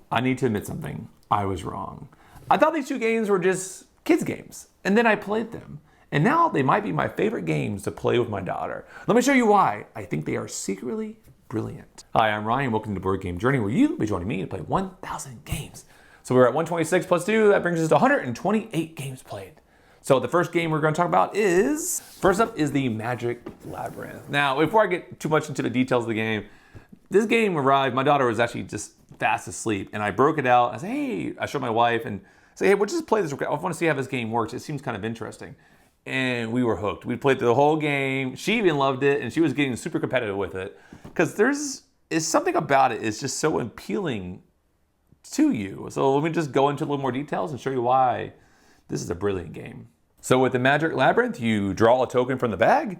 I need to admit something. I was wrong. I thought these two games were just kids games, and then I played them. And now they might be my favorite games to play with my daughter. Let me show you why. I think they are secretly brilliant. Hi, I'm Ryan. Welcome to Board Game Journey, where you'll be joining me to play 1,000 games. So we're at 126 plus 2. That brings us to 128 games played. So the first game we're going to talk about is, first up is the Magic Labyrinth. Now, before I get too much into the details of the game, this game arrived, my daughter was actually just fast asleep, and I broke it out. I said, hey, I showed my wife and say, hey, we'll just play this. I want to see how this game works. It seems kind of interesting. And we were hooked. We played the whole game. She even loved it, and she was getting super competitive with it. Because there's something about it is just so appealing to you. So let me just go into a little more details and show you why this is a brilliant game. So with the Magic Labyrinth, you draw a token from the bag.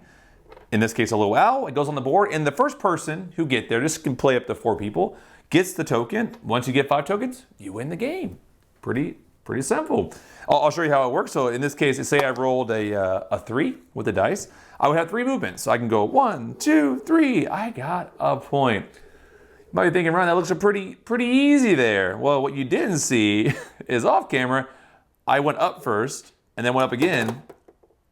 In this case, a little owl. It goes on the board, and the first person who get there, this can play up to 4 people, gets the token. Once you get 5 tokens, you win the game. Pretty simple. I'll show you how it works. So in this case, say I rolled a 3 with the dice. I would have 3 movements. So I can go 1, 2, 3. I got a point. You might be thinking, Ryan, that looks pretty easy there. Well, what you didn't see is off camera, I went up first, and then went up again,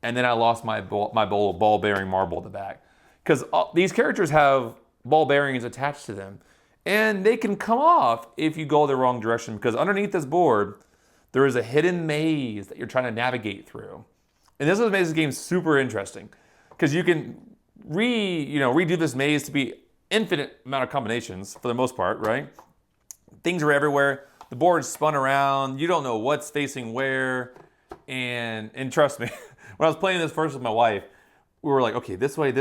and then I lost my ball bearing marble at the back. Because these characters have ball bearings attached to them, and they can come off if you go the wrong direction, because underneath this board, there is a hidden maze that you're trying to navigate through. And this is what makes this game super interesting, because you can redo this maze to be infinite amount of combinations for the most part, right? Things are everywhere. The board's spun around. You don't know what's facing where. And trust me, when I was playing this first with my wife, we were like, okay, this way.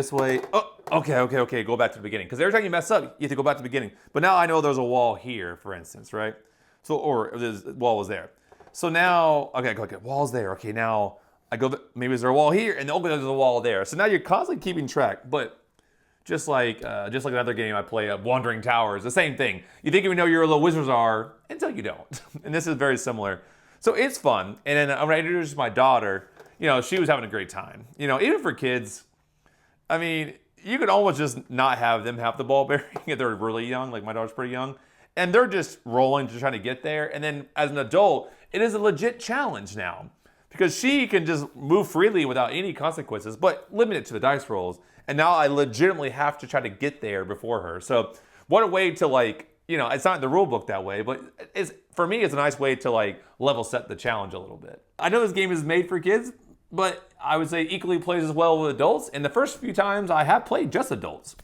Oh, okay, go back to the beginning. Because every time you mess up, you have to go back to the beginning. But now I know there's a wall here, for instance, right? So, or the wall was there. So now, okay, wall's there. Okay, now I go, maybe there's a wall here, and there's a wall there. So now you're constantly keeping track. But just like another game I play, Wandering Towers, the same thing. You think you know where your little wizards are until you don't. And this is very similar. So it's fun. And then when I introduced my daughter, she was having a great time. Even for kids, I mean, you could almost just not have them have the ball bearing if they're really young, like my daughter's pretty young. And they're just rolling, just trying to get there. And then as an adult, it is a legit challenge now. Because she can just move freely without any consequences, but limited to the dice rolls. And now I legitimately have to try to get there before her. So what a way to it's not in the rule book that way, but for me, it's a nice way to level set the challenge a little bit. I know this game is made for kids, but I would say equally plays as well with adults. And the first few times I have played just adults.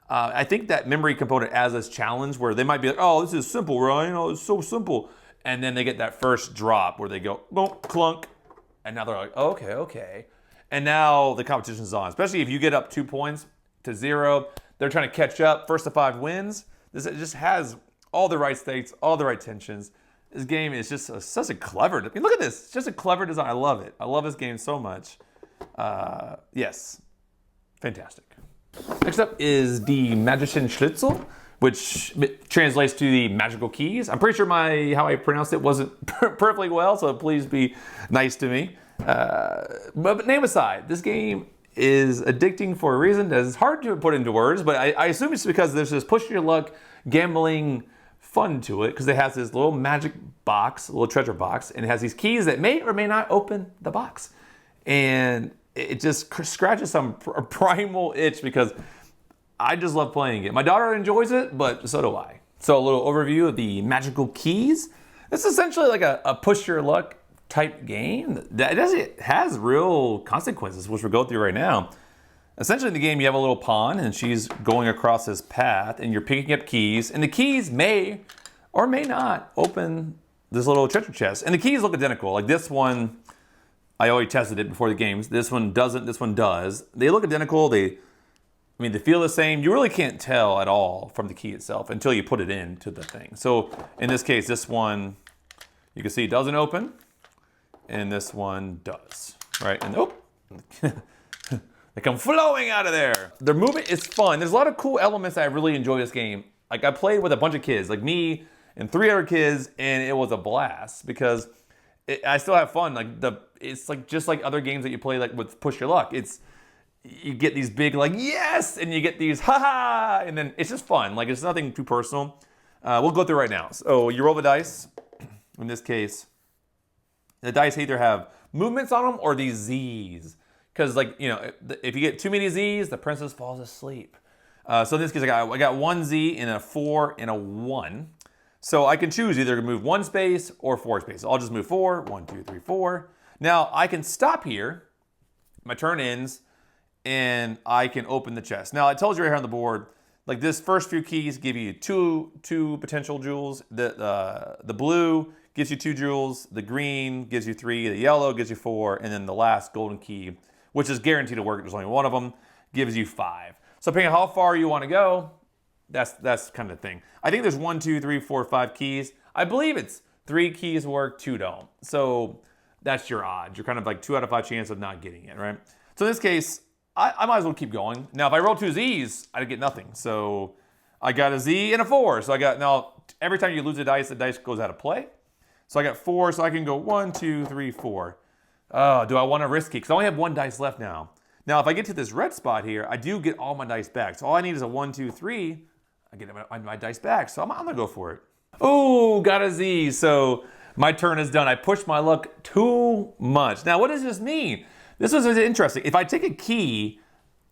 I think that memory component adds this challenge where they might be like, oh, this is simple, Ryan. It's so simple. And then they get that first drop where they go, boom, clunk. And now they're like, oh, okay. And now the competition's on, especially if you get up 2 points to 0. They're trying to catch up. First to 5 wins. This just has all the right stakes, all the right tensions. This game is just such a clever. I mean, look at this. It's just a clever design. I love it. I love this game so much. Yes, fantastic. Next up is the magischen Schlüssel, which translates to the magical keys. I'm pretty sure how I pronounced it wasn't perfectly well, so please be nice to me. But name aside, this game is addicting for a reason that is hard to put into words, but I assume it's because there's this push your luck gambling fun to it, because it has this little magic box, little treasure box, and it has these keys that may or may not open the box. And it just scratches some primal itch, because I just love playing it. My daughter enjoys it, but so do I. So a little overview of the magical keys. It's essentially like a push your luck type game that has real consequences, which we'll go through right now. Essentially in the game, you have a little pawn, and she's going across this path, and you're picking up keys, and the keys may or may not open this little treasure chest. And the keys look identical. Like this one, I already tested it before the games. This one doesn't, this one does. They look identical. They feel the same. You really can't tell at all from the key itself until you put it into the thing. So in this case, this one, you can see doesn't open, and this one does, right? And they come flowing out of there. Their movement is fun. There's a lot of cool elements that I really enjoy this game. Like I played with a bunch of kids, like me and 3 other kids, and it was a blast because I still have fun. It's just like other games that you play with Push Your Luck. You get these big yes, and you get these ha, and then it's just fun. It's nothing too personal. We'll go through right now. So you roll the dice. In this case, the dice either have movements on them or these Z's. Because, like, you know, if you get too many Z's, the princess falls asleep. So in this case, I got one Z and a 4 and a 1. So I can choose either to move 1 space or 4 spaces. I'll just move 4, 1, 2, 3, 4. Now I can stop here. My turn ends, and I can open the chest. Now it tells you right here on the board, like this first few keys give you two potential jewels. The blue gives you 2 jewels. The green gives you 3. The yellow gives you 4, and then the last golden key, which is guaranteed to work, there's only one of them, gives you 5. So depending on how far you want to go, that's kind of the thing. I think there's 1, 2, 3, 4, 5 keys. I believe it's 3 keys work, 2 don't. So that's your odds. You're kind of like 2 out of 5 chance of not getting it, right? So in this case, I might as well keep going. Now, if I roll 2 Z's, I'd get nothing. So I got a Z and a 4. So now every time you lose the dice goes out of play. So I got 4, so I can go 1, 2, 3, 4. Oh, do I want to risk it? Because I only have 1 dice left now. Now, if I get to this red spot here, I do get all my dice back. So all I need is a 1, 2, 3. I get my dice back. So I'm going to go for it. Oh, got a Z. So my turn is done. I pushed my luck too much. Now, what does this mean? This was interesting. If I take a key,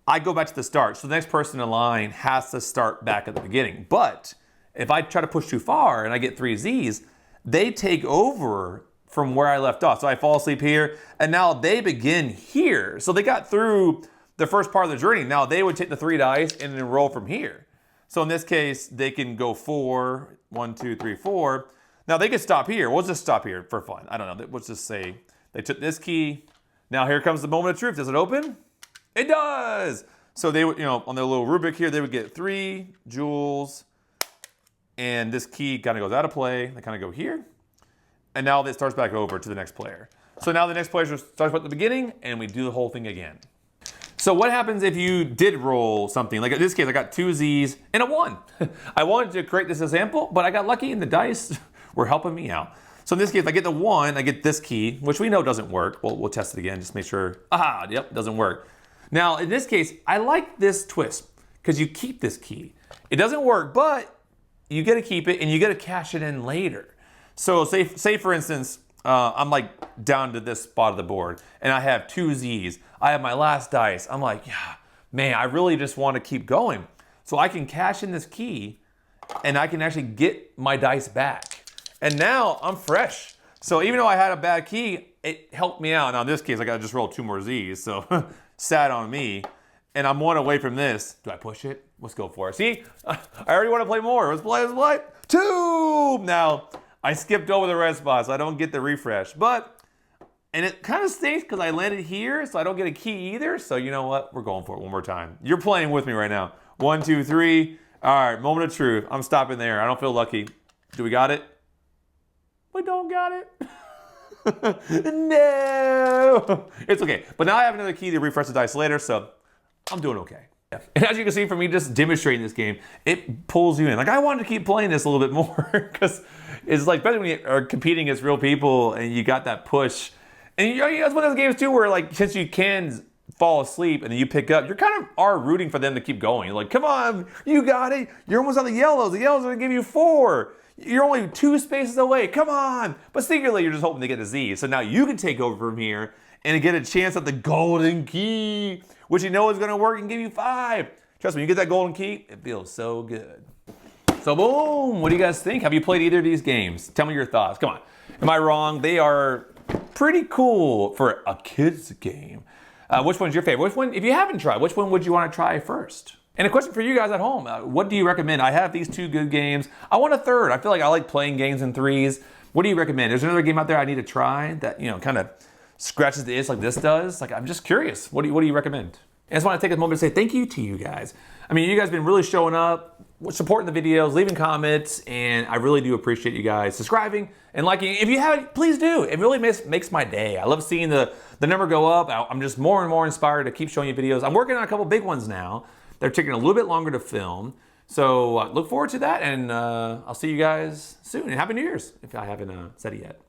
I go back to the start. So the next person in line has to start back at the beginning. But if I try to push too far and I get 3 Z's, they take over from where I left off. So I fall asleep here, and now they begin here. So they got through the first part of the journey. Now they would take the 3 dice and then roll from here. So in this case, they can go 4, 1, 2, 3, 4. Now they could stop here. We'll just stop here for fun. I don't know. Let's just say they took this key. Now here comes the moment of truth. Does it open? It does. So they would, on their little rubric here, they would get 3 jewels, and this key kind of goes out of play. They kind of go here. And now it starts back over to the next player. So now the next player starts at the beginning, and we do the whole thing again. So what happens if you did roll something? Like in this case, I got 2 Z's and a 1. I wanted to create this example, but I got lucky and the dice were helping me out. So in this case, if I get the 1, I get this key, which we know doesn't work. We'll test it again, just make sure. Aha, yep, doesn't work. Now in this case, I like this twist because you keep this key. It doesn't work, but you get to keep it and you get to cash it in later. So say for instance, I'm like down to this spot of the board and I have 2 Z's. I have my last dice. I'm like, yeah, man, I really just want to keep going. So I can cash in this key and I can actually get my dice back. And now I'm fresh. So even though I had a bad key, it helped me out. Now in this case, I got to just roll 2 more Z's. So sad on me. And I'm 1 away from this. Do I push it? Let's go for it. See, I already want to play more. Let's play. 2! Now, I skipped over the red spot, so I don't get the refresh. And it kind of stinks because I landed here, so I don't get a key either. So you know what? We're going for it one more time. You're playing with me right now. 1, 2, 3. All right, moment of truth. I'm stopping there. I don't feel lucky. Do we got it? We don't got it. No. It's okay. But now I have another key to refresh the dice later, so I'm doing okay. And as you can see from me just demonstrating this game, it pulls you in. Like I wanted to keep playing this a little bit more because it's like better when you are competing against real people and you got that push. And it's one of those games too where like since you can fall asleep and then you pick up, you're kind of are rooting for them to keep going. You're like, come on, you got it. You're almost on the yellows. The yellows are gonna give you 4. You're only 2 spaces away. Come on. But secretly, you're just hoping to get a Z. So now you can take over from here and get a chance at the golden key, which you know is going to work and give you 5. Trust me, you get that golden key, it feels so good. So boom, what do you guys think? Have you played either of these games? Tell me your thoughts. Come on. Am I wrong? They are pretty cool for a kid's game. Which one's your favorite? Which one, if you haven't tried, which one would you want to try first? And a question for you guys at home, what do you recommend? I have these 2 good games. I want a third. I feel like I like playing games in 3s. What do you recommend? Is there another game out there I need to try that, kind of scratches the itch like this does? Like, I'm just curious. What do you recommend? And I just want to take a moment to say thank you to you guys. I mean, you guys have been really showing up, supporting the videos, leaving comments, and I really do appreciate you guys subscribing and liking. If you haven't, please do. It really makes my day. I love seeing the number go up. I'm just more and more inspired to keep showing you videos. I'm working on a couple big ones now. They're taking a little bit longer to film. So look forward to that, and I'll see you guys soon. And Happy New Year's if I haven't said it yet.